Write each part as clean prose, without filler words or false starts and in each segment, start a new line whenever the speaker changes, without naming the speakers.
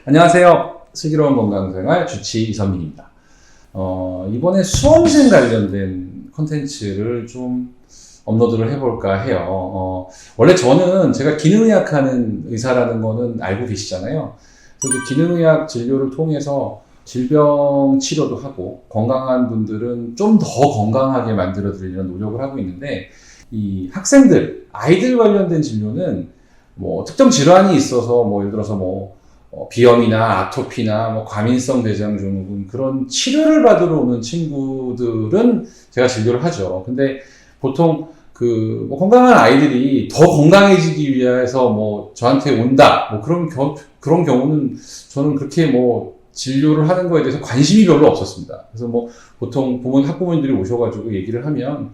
안녕하세요. 슬기로운 건강생활 주치 이선민입니다. 이번에 수험생 관련된 콘텐츠를 좀 업로드를 해볼까 해요. 원래 저는 제가 기능의학하는 의사라는 거는 알고 계시잖아요. 그래서 기능의학 진료를 통해서 질병 치료도 하고 건강한 분들은 좀 더 건강하게 만들어 드리려는 노력을 하고 있는데, 이 학생들, 아이들 관련된 진료는 뭐 특정 질환이 있어서 예를 들어서 비염이나 아토피나 과민성 대장증후군 그런 치료를 받으러 오는 친구들은 제가 진료를 하죠. 근데 보통 건강한 아이들이 더 건강해지기 위해서 저한테 온다 그런 경우는 저는 그렇게 진료를 하는 거에 대해서 관심이 별로 없었습니다. 그래서 보통 학부모님들이 오셔가지고 얘기를 하면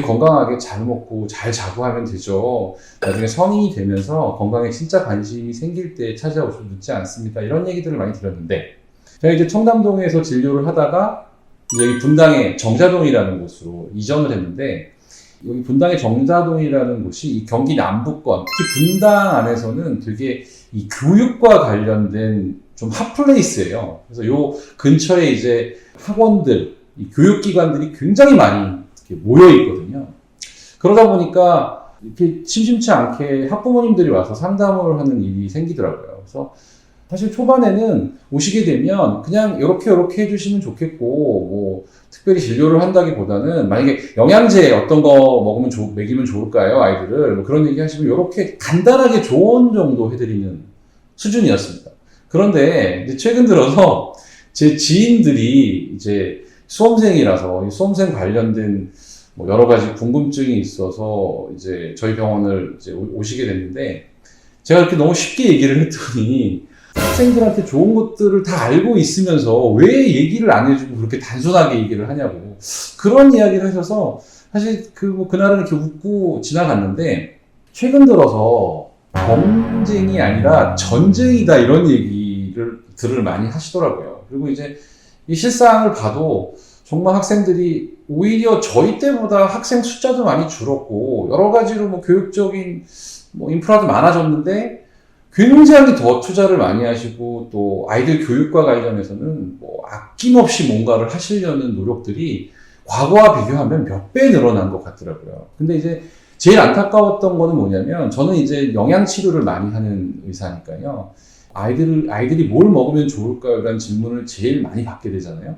건강하게 잘 먹고 잘 자고 하면 되죠. 나중에 성인이 되면서 건강에 진짜 관심이 생길 때 찾아오셔도 늦지 않습니다. 이런 얘기들을 많이 들었는데, 제가 이제 청담동에서 진료를 하다가 이제 여기 분당의 정자동이라는 곳으로 이전을 했는데, 여기 분당의 정자동이라는 곳이 이 경기 남부권, 특히 분당 안에서는 되게 이 교육과 관련된 좀 핫플레이스예요. 그래서 요 근처에 이제 학원들, 이 교육기관들이 굉장히 많이 모여 있거든요. 그러다 보니까 이렇게 심심치 않게 학부모님들이 와서 상담을 하는 일이 생기더라고요. 그래서 사실 초반에는 오시게 되면 그냥 이렇게 해주시면 좋겠고, 특별히 진료를 한다기보다는 만약에 영양제 어떤 거 먹이면 좋을까요, 아이들을? 그런 얘기 하시면 이렇게 간단하게 조언 정도 해드리는 수준이었습니다. 그런데 이제 최근 들어서 제 지인들이 이제 수험생이라서 이 수험생 관련된 여러 가지 궁금증이 있어서 이제 저희 병원을 이제 오시게 됐는데, 제가 이렇게 너무 쉽게 얘기를 했더니 학생들한테 좋은 것들을 다 알고 있으면서 왜 얘기를 안 해주고 그렇게 단순하게 얘기를 하냐고 그런 이야기를 하셔서, 사실 그날은 이렇게 웃고 지나갔는데, 최근 들어서 경쟁이 아니라 전쟁이다 이런 얘기를 많이 하시더라고요. 그리고 이제 이 실상을 봐도 정말 학생들이 오히려 저희 때보다 학생 숫자도 많이 줄었고 여러 가지로 교육적인 인프라도 많아졌는데 굉장히 더 투자를 많이 하시고, 또 아이들 교육과 관련해서는 아낌없이 뭔가를 하시려는 노력들이 과거와 비교하면 몇 배 늘어난 것 같더라고요. 근데 이제 제일 안타까웠던 거는 뭐냐면, 저는 이제 영양치료를 많이 하는 의사니까요. 아이들이 뭘 먹으면 좋을까요? 라는 질문을 제일 많이 받게 되잖아요.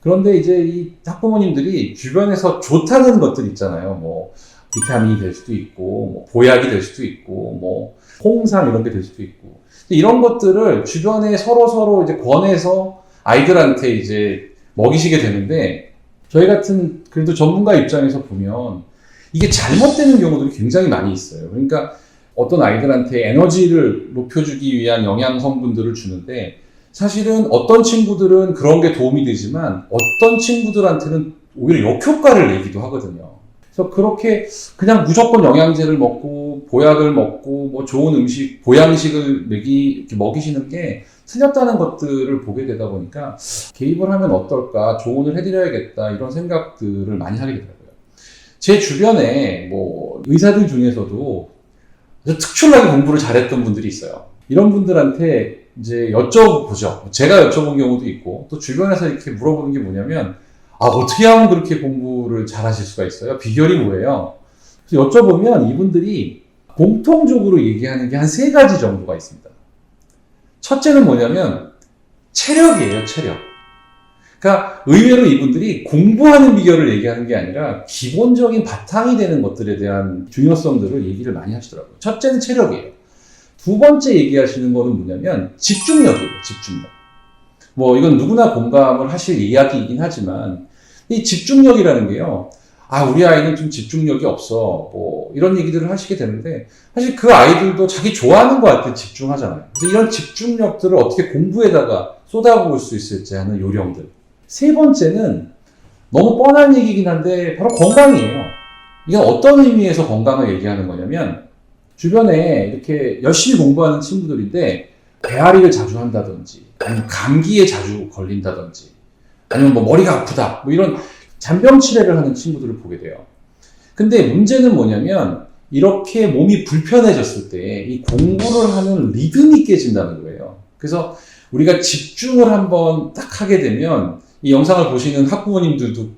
그런데 이제 이 학부모님들이 주변에서 좋다는 것들 있잖아요. 비타민이 될 수도 있고, 보약이 될 수도 있고, 홍삼 이런 게 될 수도 있고. 이런 것들을 주변에 서로 이제 권해서 아이들한테 이제 먹이시게 되는데, 저희 같은 그래도 전문가 입장에서 보면 이게 잘못되는 경우들이 굉장히 많이 있어요. 그러니까 어떤 아이들한테 에너지를 높여주기 위한 영양 성분들을 주는데, 사실은 어떤 친구들은 그런 게 도움이 되지만 어떤 친구들한테는 오히려 역효과를 내기도 하거든요. 그래서 그렇게 그냥 무조건 영양제를 먹고 보약을 먹고 좋은 음식, 보양식을 이렇게 먹이시는 게 틀렸다는 것들을 보게 되다 보니까 개입을 하면 어떨까, 조언을 해드려야겠다 이런 생각들을 많이 하게 되더라고요. 제 주변에 의사들 중에서도 특출나게 공부를 잘했던 분들이 있어요. 이런 분들한테 이제 여쭤보죠. 제가 여쭤본 경우도 있고, 또 주변에서 이렇게 물어보는 게 뭐냐면, 어떻게 하면 그렇게 공부를 잘하실 수가 있어요? 비결이 뭐예요? 그래서 여쭤보면 이분들이 공통적으로 얘기하는 게 한 3가지 정도가 있습니다. 첫째는 뭐냐면 체력이에요, 체력. 그러니까 의외로 이분들이 공부하는 비결을 얘기하는 게 아니라 기본적인 바탕이 되는 것들에 대한 중요성들을 얘기를 많이 하시더라고요. 첫째는 체력이에요. 두 번째 얘기하시는 거는 뭐냐면 집중력이에요, 집중력. 이건 누구나 공감을 하실 이야기이긴 하지만, 이 집중력이라는 게요, 우리 아이는 좀 집중력이 없어, 이런 얘기들을 하시게 되는데, 사실 그 아이들도 자기 좋아하는 거 할 때 집중하잖아요. 그래서 이런 집중력들을 어떻게 공부에다가 쏟아부을 수 있을지 하는 요령들. 세 번째는 너무 뻔한 얘기긴 한데 바로 건강이에요. 이건 어떤 의미에서 건강을 얘기하는 거냐면, 주변에 이렇게 열심히 공부하는 친구들인데 배앓이를 자주 한다든지, 아니면 감기에 자주 걸린다든지, 아니면 머리가 아프다, 이런 잔병 치레를 하는 친구들을 보게 돼요. 근데 문제는 뭐냐면, 이렇게 몸이 불편해졌을 때 이 공부를 하는 리듬이 깨진다는 거예요. 그래서 우리가 집중을 한번 딱 하게 되면 이 영상을 보시는 학부모님들도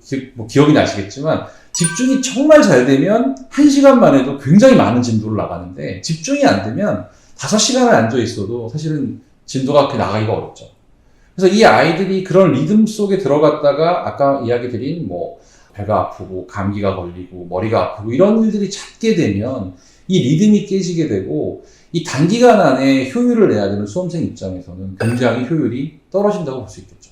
기억이 나시겠지만 집중이 정말 잘 되면 1시간만 해도 굉장히 많은 진도를 나가는데 집중이 안 되면 5시간을 앉아 있어도 사실은 진도가 그렇게 나가기가 어렵죠. 그래서 이 아이들이 그런 리듬 속에 들어갔다가 아까 이야기 드린 배가 아프고 감기가 걸리고 머리가 아프고 이런 일들이 잦게 되면 이 리듬이 깨지게 되고 이 단기간 안에 효율을 내야 되는 수험생 입장에서는 굉장히 효율이 떨어진다고 볼 수 있겠죠.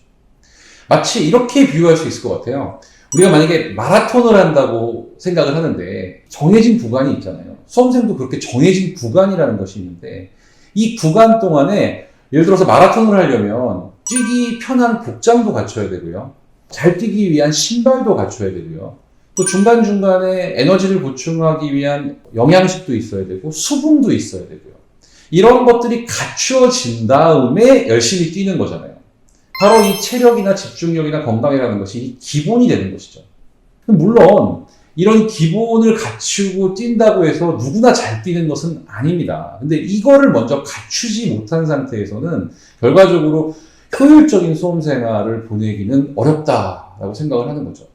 마치 이렇게 비유할 수 있을 것 같아요. 우리가 만약에 마라톤을 한다고 생각을 하는데 정해진 구간이 있잖아요. 수험생도 그렇게 정해진 구간이라는 것이 있는데 이 구간 동안에 예를 들어서 마라톤을 하려면 뛰기 편한 복장도 갖춰야 되고요. 잘 뛰기 위한 신발도 갖춰야 되고요. 또 중간중간에 에너지를 보충하기 위한 영양식도 있어야 되고 수분도 있어야 되고요. 이런 것들이 갖추어진 다음에 열심히 뛰는 거잖아요. 바로 이 체력이나 집중력이나 건강이라는 것이 기본이 되는 것이죠. 물론 이런 기본을 갖추고 뛴다고 해서 누구나 잘 뛰는 것은 아닙니다. 근데 이거를 먼저 갖추지 못한 상태에서는 결과적으로 효율적인 수험생활을 보내기는 어렵다라고 생각을 하는 거죠.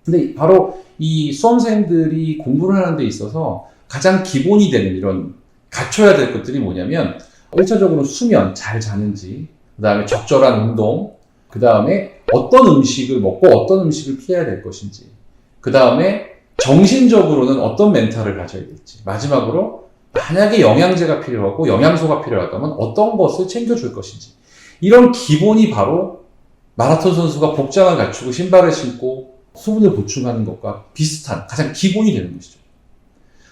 근데 바로 이 수험생들이 공부를 하는 데 있어서 가장 기본이 되는 이런 갖춰야 될 것들이 뭐냐면 1차적으로 수면, 잘 자는지, 그 다음에 적절한 운동, 그 다음에 어떤 음식을 먹고 어떤 음식을 피해야 될 것인지, 그 다음에 정신적으로는 어떤 멘탈을 가져야 될지, 마지막으로 만약에 영양제가 필요하고 영양소가 필요하다면 어떤 것을 챙겨줄 것인지, 이런 기본이 바로 마라톤 선수가 복장을 갖추고 신발을 신고 수분을 보충하는 것과 비슷한 가장 기본이 되는 것이죠.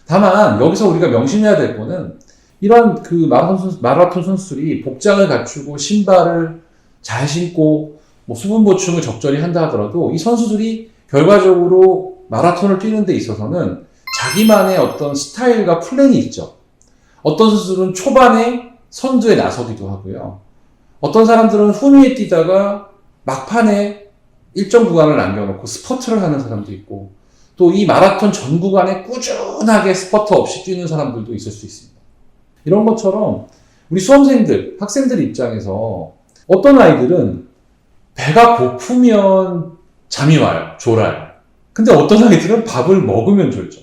다만 여기서 우리가 명심해야 될 거는 이런 그 마라톤 선수들이 복장을 갖추고 신발을 잘 신고 수분 보충을 적절히 한다 하더라도 이 선수들이 결과적으로 마라톤을 뛰는 데 있어서는 자기만의 어떤 스타일과 플랜이 있죠. 어떤 선수들은 초반에 선두에 나서기도 하고요. 어떤 사람들은 후미에 뛰다가 막판에 일정 구간을 남겨놓고 스퍼트를 하는 사람도 있고 또 이 마라톤 전 구간에 꾸준하게 스퍼터 없이 뛰는 사람들도 있을 수 있습니다. 이런 것처럼 우리 수험생들, 학생들 입장에서 어떤 아이들은 배가 고프면 잠이 와요. 졸아요. 근데 어떤 아이들은 밥을 먹으면 졸죠.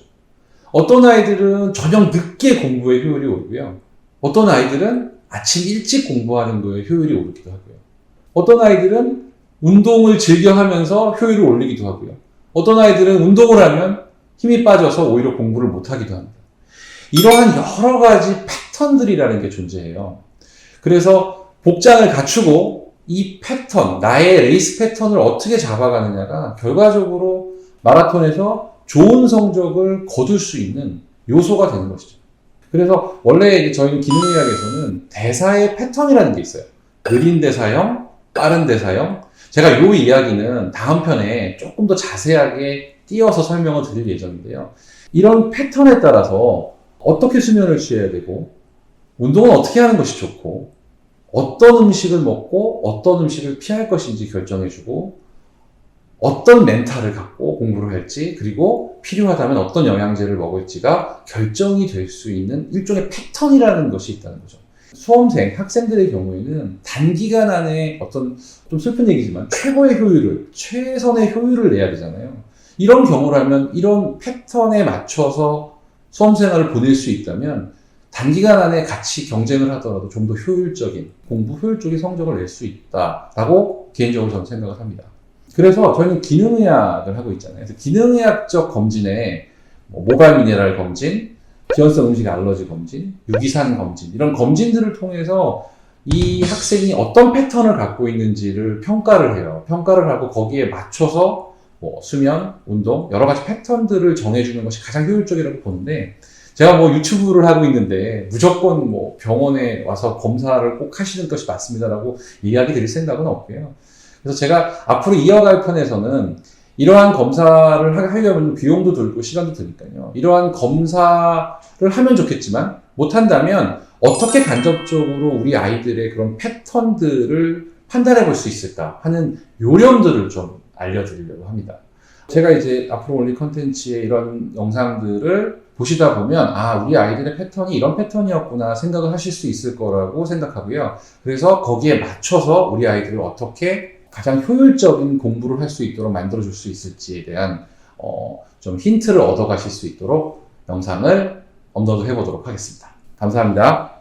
어떤 아이들은 저녁 늦게 공부에 효율이 오르고요. 어떤 아이들은 아침 일찍 공부하는 거에 효율이 오르기도 하고요. 어떤 아이들은 운동을 즐겨 하면서 효율을 올리기도 하고요. 어떤 아이들은 운동을 하면 힘이 빠져서 오히려 공부를 못하기도 합니다. 이러한 여러 가지 패턴들이라는 게 존재해요. 그래서 복장을 갖추고 이 패턴, 나의 레이스 패턴을 어떻게 잡아가느냐가 결과적으로 마라톤에서 좋은 성적을 거둘 수 있는 요소가 되는 것이죠. 그래서 원래 저희는 기능의학에서는 대사의 패턴이라는 게 있어요. 느린 대사형, 빠른 대사형. 제가 이 이야기는 다음 편에 조금 더 자세하게 띄어서 설명을 드릴 예정인데요. 이런 패턴에 따라서 어떻게 수면을 취해야 되고 운동은 어떻게 하는 것이 좋고 어떤 음식을 먹고 어떤 음식을 피할 것인지 결정해주고 어떤 멘탈을 갖고 공부를 할지 그리고 필요하다면 어떤 영양제를 먹을지가 결정이 될 수 있는 일종의 패턴이라는 것이 있다는 거죠. 수험생, 학생들의 경우에는 단기간 안에 어떤 좀 슬픈 얘기지만 최고의 효율을, 최선의 효율을 내야 되잖아요. 이런 경우라면 이런 패턴에 맞춰서 수험생활을 보낼 수 있다면 단기간 안에 같이 경쟁을 하더라도 좀 더 효율적인, 공부 효율적인 성적을 낼 수 있다라고 개인적으로 저는 생각을 합니다. 그래서 저희는 기능의학을 하고 있잖아요. 그래서 기능의학적 검진에 모발 미네랄 검진, 기원성 음식 알러지 검진, 유기산 검진 이런 검진들을 통해서 이 학생이 어떤 패턴을 갖고 있는지를 평가를 해요. 평가를 하고 거기에 맞춰서 수면, 운동 여러 가지 패턴들을 정해주는 것이 가장 효율적이라고 보는데 제가 유튜브를 하고 있는데 무조건 병원에 와서 검사를 꼭 하시는 것이 맞습니다라고 이야기 드릴 생각은 없고요. 그래서 제가 앞으로 이어갈 편에서는 이러한 검사를 하려면 비용도 들고 시간도 드니까요. 이러한 검사를 하면 좋겠지만 못한다면 어떻게 간접적으로 우리 아이들의 그런 패턴들을 판단해 볼 수 있을까 하는 요령들을 좀 알려드리려고 합니다. 제가 이제 앞으로 올릴 컨텐츠의 이런 영상들을 보시다 보면 아, 우리 아이들의 패턴이 이런 패턴이었구나 생각을 하실 수 있을 거라고 생각하고요. 그래서 거기에 맞춰서 우리 아이들을 어떻게 가장 효율적인 공부를 할 수 있도록 만들어줄 수 있을지에 대한 좀 힌트를 얻어 가실 수 있도록 영상을 업로드 해보도록 하겠습니다. 감사합니다.